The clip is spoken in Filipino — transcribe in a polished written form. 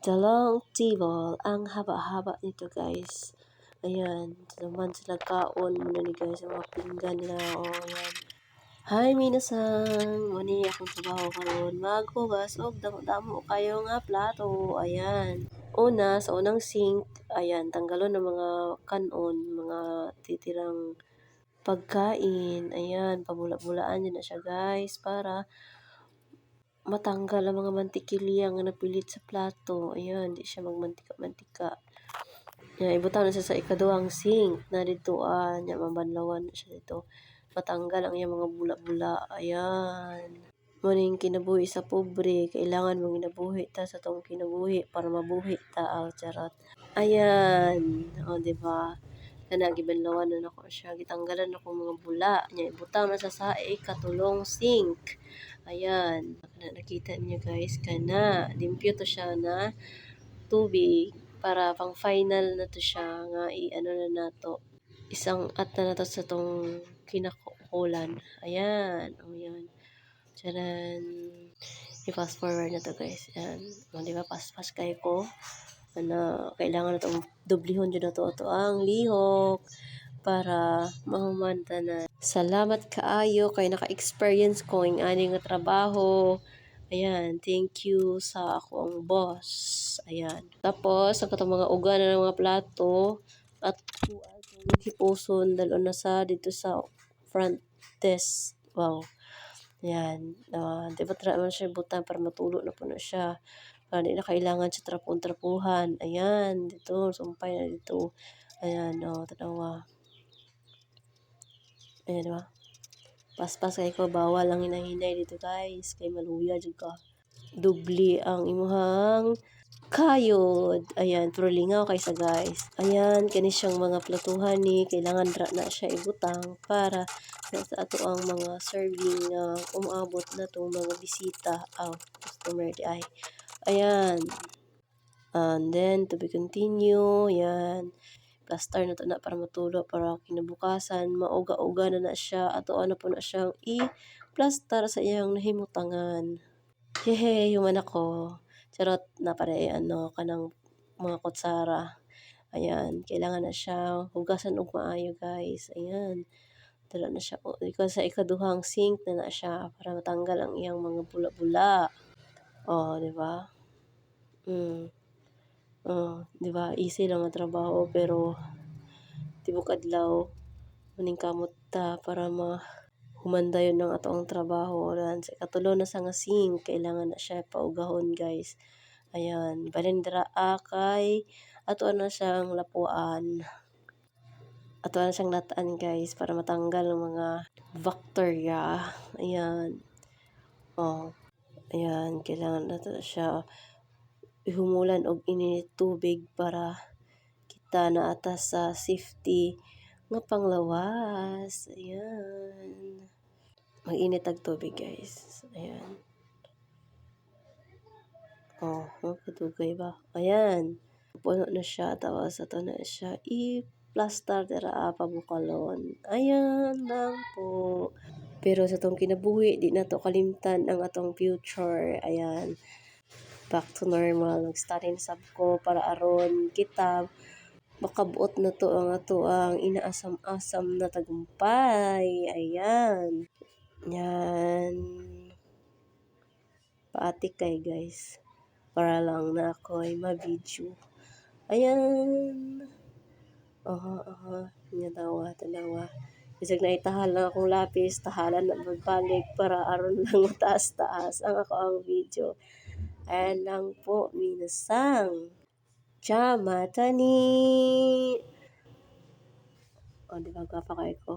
The long table. Ang haba-haba nito guys. Ayan. Naman sila kaon muna ni guys. Ang mga pinggan nila. O, ayan. Hi, minasan. Muni akong trabaho karon. Maghugas og damo-damo kayo nga plato. Ayan. Una, sa unang sink, ayan, tanggalon ng mga kanon, mga titirang pagkain. Ayan, pabula-bulaan yun na siya guys para matanggal ang mga mantikilya nga napilit sa plato. Ayan, di siya magmantika-mantika. Yan, ibutaw na siya sa ikaduhang sink na dito. Yan, mabanlawan na siya dito. Matanggal ang iyang mga bula-bula. Ayan. Muning kinabuhi sa pobre. Kailangan mong kinabuhi ta sa tong kinabuhi para mabuhi ta. Charot. Ayan. O, diba? Kana gibanlawan na ako siya. Gitanggalan ako mga bula. Nya, ibutaw na siya sa ikatulong sink. Ayan. Nakita niyo guys. Kana. Limpyo to siya na tubig. Para pang final na to siya. Nga i-ano na nato. Isang at na nato sa tong kinakulan. Ayan. O yan. Tcharan. I-fast forward na to guys. Ayan. O, diba? Pas-pas kayo ko. Kailangan na itong dublihon dyan na to. Ito ang lihok para mahumanta na. Salamat kaayo kay naka-experience ko ang aning trabaho. Ayan, thank you sa akong boss. Ayan. Tapos, ang katong mga uga na ng mga plato at hipuson dalon na sa dito sa front desk. Wow. Ayan. Diba naman siya butang para matulo na po na siya. Hindi na kailangan siya trapon-trapuhan. Ayan, dito, sumpay na dito. Ayan, tanawa. Ayan, diba? Paspas kay ko, bawal ang hinahinay dito guys. Kay maluya juga. Dubli ang imuhang kayod. Ayan, pero lingaw kay sa guys. Ayan, kani siyang mga platuhan ni. Kailangan na siya ibutang para sa ato ang mga serving na umabot na itong mga bisita. Customer di ay. Ayan. And then, to be continue. Ayan. Plaster na to na para matulo. Para kinabukasan, mauga-uga na siya. Ato ano po na siyang i-plaster sa iyang nahimutangan. Hehe, human ako. Charot na para kanang mga kutsara. Ayan. Kailangan na siya hugasan og maayo guys. Ayan. Dala na siya. Sa ikaduhang sink na siya para matanggal ang iyang mga bula-bula. Diba? Diba? Easy lang ang trabaho pero tibok adlaw muning kamot ta para humanda yun ng atong trabaho. Sa ikatulo na sa nga sink, kailangan na siya paugahon guys. Ayan. Balindra kay ato na siyang lapuan. Ato na siyang lataan guys para matanggal ang mga bacteria. Ayan. Ayan. Kailangan na siya ihumulan og init tubig para kita na atas sa safety nga panglawas. Ayan. Mag-init ang tubig guys. Ayan. Magpatugay ba? Ayan. Puno na siya. Tapos ito na siya i-plaster dira pabukalon. Ayan lang po. Pero sa itong kinabuhi, di na to kalimtan ang atong future. Ayan. Back to normal. Nag-study na sab ko para aron kita makabuot na to ang ato ang inaasam-asam na tagumpay. Ayan. Yan. Paatik kay guys. Para lang na ako ay ma-video. Ayan. Tanawa. Isag na itahal lang akong lapis. Tahalan na magbalik para aron lang mataas-taas ang ako ang video. Ayan lang po, minasang. Chamatani. Diba gapa kayo ko?